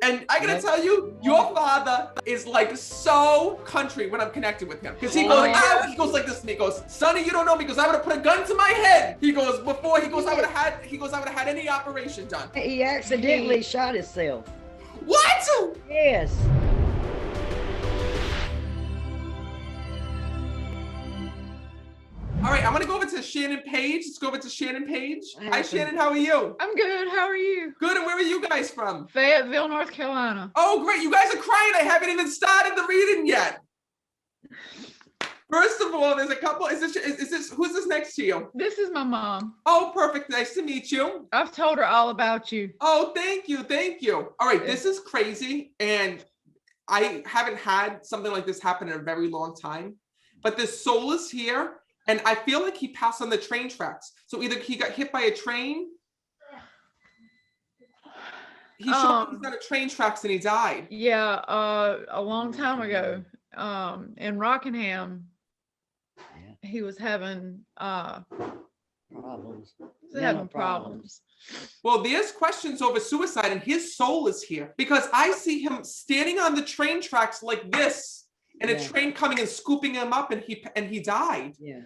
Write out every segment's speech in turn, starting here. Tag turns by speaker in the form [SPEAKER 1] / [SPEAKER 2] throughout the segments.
[SPEAKER 1] And I gotta tell you, your father is like so country when I'm connected with him. Because he goes, he goes like this, and he goes, Sonny, you don't know me, because I would have put a gun to my head. He goes, before, he goes, I would have had any operation done.
[SPEAKER 2] He accidentally shot himself.
[SPEAKER 1] What?
[SPEAKER 2] Yes.
[SPEAKER 1] All right, I'm gonna go over to Shannon Page. Let's go over to Shannon Page. Hi, Shannon, how are you?
[SPEAKER 3] I'm good, how are you?
[SPEAKER 1] Good, and where are you guys from?
[SPEAKER 3] Fayetteville, North Carolina.
[SPEAKER 1] Oh, great, you guys are crying. I haven't even started the reading yet. First of all, there's a couple, is this, who's this next to you?
[SPEAKER 3] This is my mom.
[SPEAKER 1] Oh, perfect, nice to meet you.
[SPEAKER 3] I've told her all about you.
[SPEAKER 1] Oh, thank you. All right, this is crazy, and I haven't had something like this happen in a very long time, but this soul is here. And I feel like he passed on the train tracks. So either he got hit by a train, he showed he's on a train tracks and he died.
[SPEAKER 3] Yeah, a long time ago, in Rockingham, he was having problems.
[SPEAKER 1] Well, there's questions over suicide, and his soul is here because I see him standing on the train tracks like this. And a train coming and scooping him up, and he died. Yeah.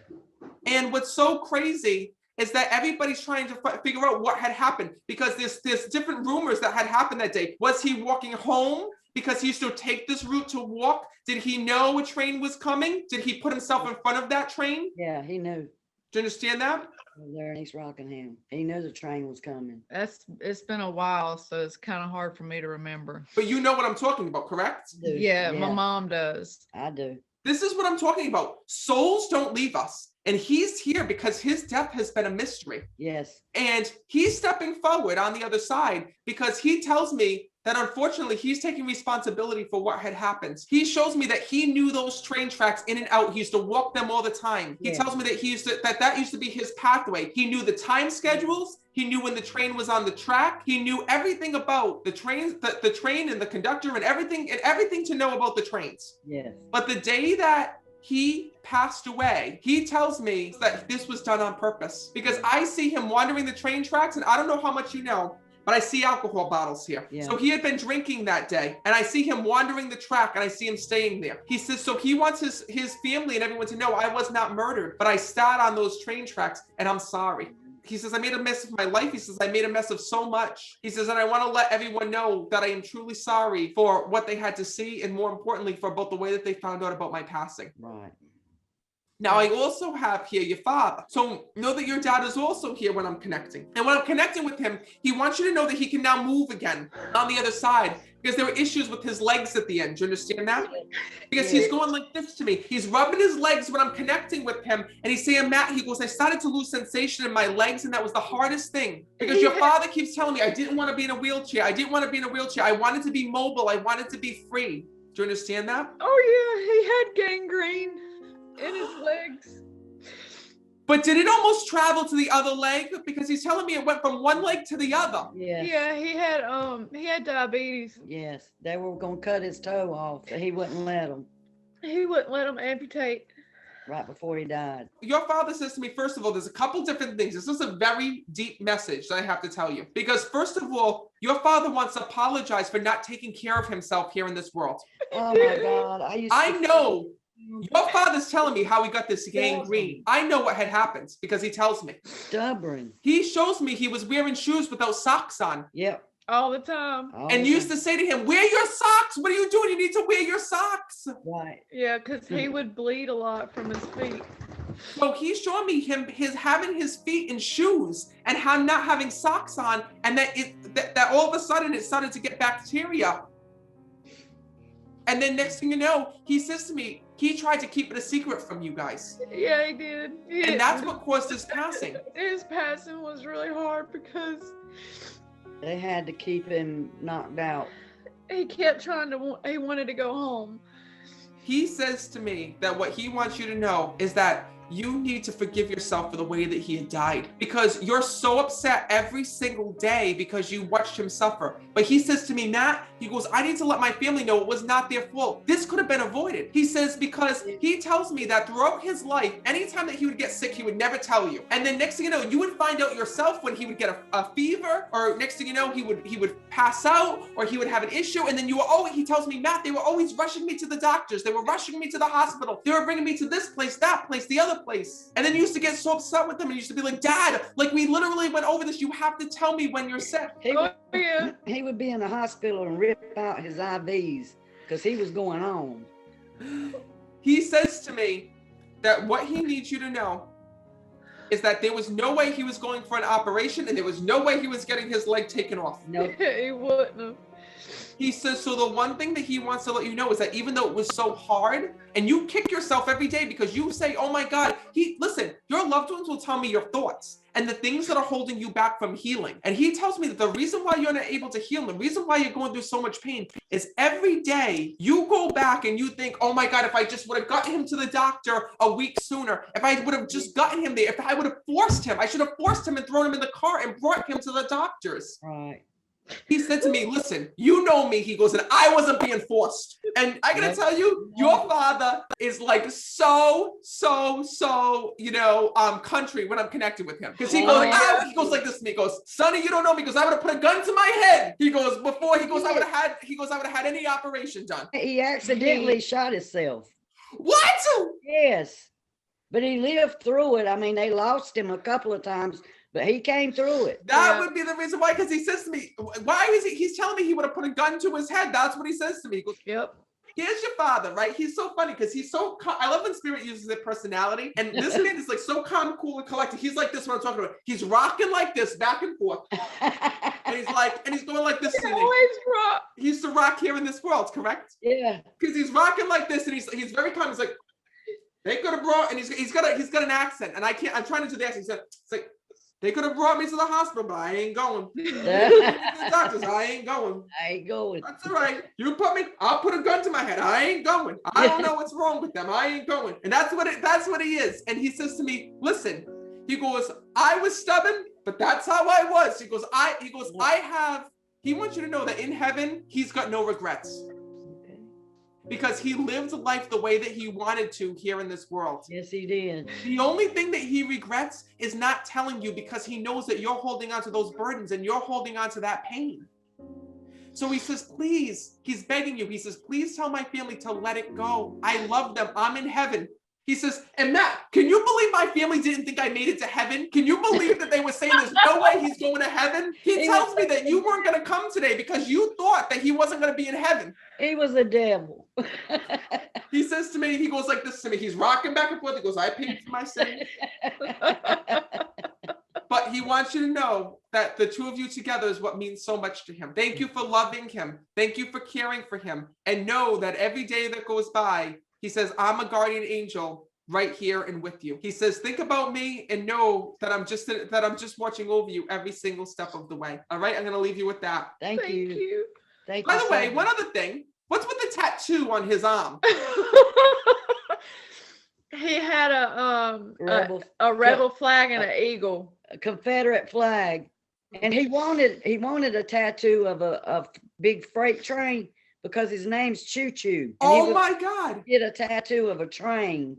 [SPEAKER 1] And what's so crazy is that everybody's trying to figure out what had happened, because there's different rumors that had happened that day. Was he walking home because he used to take this route to walk? Did he know a train was coming? Did he put himself in front of that train?
[SPEAKER 2] Yeah, he knew.
[SPEAKER 1] Do you understand that?
[SPEAKER 2] There in East Rockingham. He knew the train was coming.
[SPEAKER 3] It's been a while, so it's kind of hard for me to remember.
[SPEAKER 1] But you know what I'm talking about, correct?
[SPEAKER 3] Yeah, my mom does.
[SPEAKER 2] I do.
[SPEAKER 1] This is what I'm talking about. Souls don't leave us. And he's here because his death has been a mystery.
[SPEAKER 2] Yes.
[SPEAKER 1] And he's stepping forward on the other side because he tells me that unfortunately he's taking responsibility for what had happened. He shows me that he knew those train tracks in and out. He used to walk them all the time. He tells me that that used to be his pathway. He knew the time schedules. He knew when the train was on the track. He knew everything about the trains, the train and the conductor and everything to know about the trains.
[SPEAKER 2] Yes.
[SPEAKER 1] But the day that he passed away, he tells me that this was done on purpose, because I see him wandering the train tracks, and I don't know how much you know, but I see alcohol bottles here. Yeah. So he had been drinking that day, and I see him wandering the track, and I see him staying there. He says, so he wants his family and everyone to know I was not murdered, but I sat on those train tracks, and I'm sorry. He says, I made a mess of my life. He says, I made a mess of so much. He says, and I want to let everyone know that I am truly sorry for what they had to see, and more importantly, for both the way that they found out about my passing.
[SPEAKER 2] Right.
[SPEAKER 1] Now, I also have here your father. So know that your dad is also here when I'm connecting. And when I'm connecting with him, he wants you to know that he can now move again on the other side, because there were issues with his legs at the end. Do you understand that? Because he's going like this to me. He's rubbing his legs when I'm connecting with him. And he's saying, Matt, he goes, I started to lose sensation in my legs. And that was the hardest thing, because your father keeps telling me I didn't want to be in a wheelchair. I didn't want to be in a wheelchair. I wanted to be mobile. I wanted to be free. Do you understand that?
[SPEAKER 3] Oh yeah, he had gangrene in his legs.
[SPEAKER 1] But did it almost travel to the other leg? Because he's telling me it went from one leg to the other.
[SPEAKER 2] Yeah.
[SPEAKER 3] Yeah, he had diabetes.
[SPEAKER 2] Yes, they were gonna cut his toe off, but he wouldn't let him.
[SPEAKER 3] He wouldn't let him amputate.
[SPEAKER 2] Right before he died.
[SPEAKER 1] Your father says to me, first of all, there's a couple different things. This is a very deep message that I have to tell you. Because first of all, your father wants to apologize for not taking care of himself here in this world.
[SPEAKER 2] Oh my God.
[SPEAKER 1] I know. Your father's telling me how he got this gangrene. I know what had happened because he tells me.
[SPEAKER 2] Stubborn.
[SPEAKER 1] He shows me he was wearing shoes without socks on.
[SPEAKER 2] Yep.
[SPEAKER 3] All the time.
[SPEAKER 1] And used to say to him, wear your socks. What are you doing? You need to wear your socks.
[SPEAKER 2] Right.
[SPEAKER 3] Yeah, because he would bleed a lot from his feet.
[SPEAKER 1] So he's showing me his having his feet in shoes and him not having socks on, and that all of a sudden it started to get bacteria. And then next thing you know, he says to me, he tried to keep it a secret from you guys.
[SPEAKER 3] Yeah, he did.
[SPEAKER 1] And that's what caused his passing.
[SPEAKER 3] His passing was really hard because
[SPEAKER 2] they had to keep him knocked out.
[SPEAKER 3] He kept he wanted to go home.
[SPEAKER 1] He says to me that what he wants you to know is that you need to forgive yourself for the way that he had died, because you're so upset every single day because you watched him suffer. But he says to me, Matt, he goes, I need to let my family know it was not their fault. This could have been avoided. He says, because he tells me that throughout his life, anytime that he would get sick, he would never tell you. And then next thing you know, you would find out yourself when he would get a fever, or next thing you know, he would pass out, or he would have an issue. And then he tells me, Matt, they were always rushing me to the doctors. They were rushing me to the hospital. They were bringing me to this place, that place, the other place. And then you used to get so upset with them and you used to be like, Dad, like we literally went over this. You have to tell me when you're sick.
[SPEAKER 2] He would be in the hospital and rip out his IVs because he was going on.
[SPEAKER 1] He says to me that what he needs you to know is that there was no way he was going for an operation and there was no way he was getting his leg taken off.
[SPEAKER 2] No,
[SPEAKER 3] he wouldn't have.
[SPEAKER 1] He says, so the one thing that he wants to let you know is that even though it was so hard, and you kick yourself every day because you say, oh my God, listen, your loved ones will tell me your thoughts and the things that are holding you back from healing. And he tells me that the reason why you're not able to heal, the reason why you're going through so much pain is every day you go back and you think, oh my God, if I just would have gotten him to the doctor a week sooner, if I would have just gotten him there, if I would have forced him, I should have forced him and thrown him in the car and brought him to the doctors.
[SPEAKER 2] right.
[SPEAKER 1] He said to me, listen, you know me, he goes, and I wasn't being forced. And I gotta tell you, your father is like so, country when I'm connected with him. Because he goes like this to me, he goes, Sonny, you don't know me, because I would have put a gun to my head. He goes, I would have had any operation done.
[SPEAKER 2] He accidentally shot himself.
[SPEAKER 1] What?
[SPEAKER 2] Yes. But he lived through it. I mean, they lost him a couple of times, but he came through it.
[SPEAKER 1] That would be the reason why, because he says to me, he's telling me he would have put a gun to his head. That's what he says to me. He goes,
[SPEAKER 3] Yep.
[SPEAKER 1] Here's your father, right? He's so funny because he's so, I love when spirit uses their personality. And this man is like so calm, cool, and collected. He's like this when I'm talking about. He's rocking like this back and forth. And he's going like this.
[SPEAKER 3] He always rock.
[SPEAKER 1] He used to rock here in this world, correct?
[SPEAKER 2] Yeah.
[SPEAKER 1] Because he's rocking like this and he's very calm. He's like, they could have brought, and he's got an accent. And I'm trying to do the accent. He said, it's like, they could have brought me to the hospital, but I ain't going. The doctors, I ain't going.
[SPEAKER 2] I ain't going.
[SPEAKER 1] That's all right. I'll put a gun to my head. I ain't going. I don't know what's wrong with them. I ain't going. And that's what he is. And he says to me, listen, he goes, I was stubborn, but that's how I was. He wants you to know that in heaven, he's got no regrets. Because he lived life the way that he wanted to here in this world.
[SPEAKER 2] Yes, he did.
[SPEAKER 1] The only thing that he regrets is not telling you, because he knows that you're holding on to those burdens and you're holding on to that pain. So he says, please, he's begging you. He says, please tell my family to let it go. I love them. I'm in heaven. He says, and Matt, can you believe my family didn't think I made it to heaven? Can you believe that they were saying there's no way he's going to heaven? He tells me that you weren't going to come today because you thought that he wasn't going to be in heaven.
[SPEAKER 2] He was a devil.
[SPEAKER 1] He says to me, he goes like this to me. He's rocking back and forth. He goes, I paid for my sin. But he wants you to know that the two of you together is what means so much to him. Thank you for loving him. Thank you for caring for him. And know that every day that goes by, he says, I'm a guardian angel right here and with you. He says, think about me and know that I'm just watching over you every single step of the way. All right, I'm going to leave you with that.
[SPEAKER 2] Thank you. Thank you.
[SPEAKER 1] By the way, one other thing. What's with the tattoo on his arm?
[SPEAKER 3] He had a rebel flag and an eagle.
[SPEAKER 2] A Confederate flag. And he wanted a tattoo of a big freight train because his name's Choo Choo.
[SPEAKER 1] Oh my God.
[SPEAKER 2] He did a tattoo of a train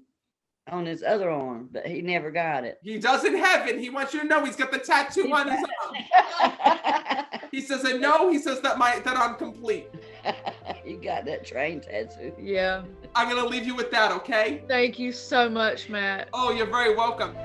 [SPEAKER 2] on his other arm, but he never got it.
[SPEAKER 1] He does in heaven. He wants you to know he's got the tattoo on his arm. He says, and no, he says that I'm complete.
[SPEAKER 2] You got that train tattoo.
[SPEAKER 3] Yeah.
[SPEAKER 1] I'm going to leave you with that, okay?
[SPEAKER 3] Thank you so much, Matt.
[SPEAKER 1] Oh, you're very welcome.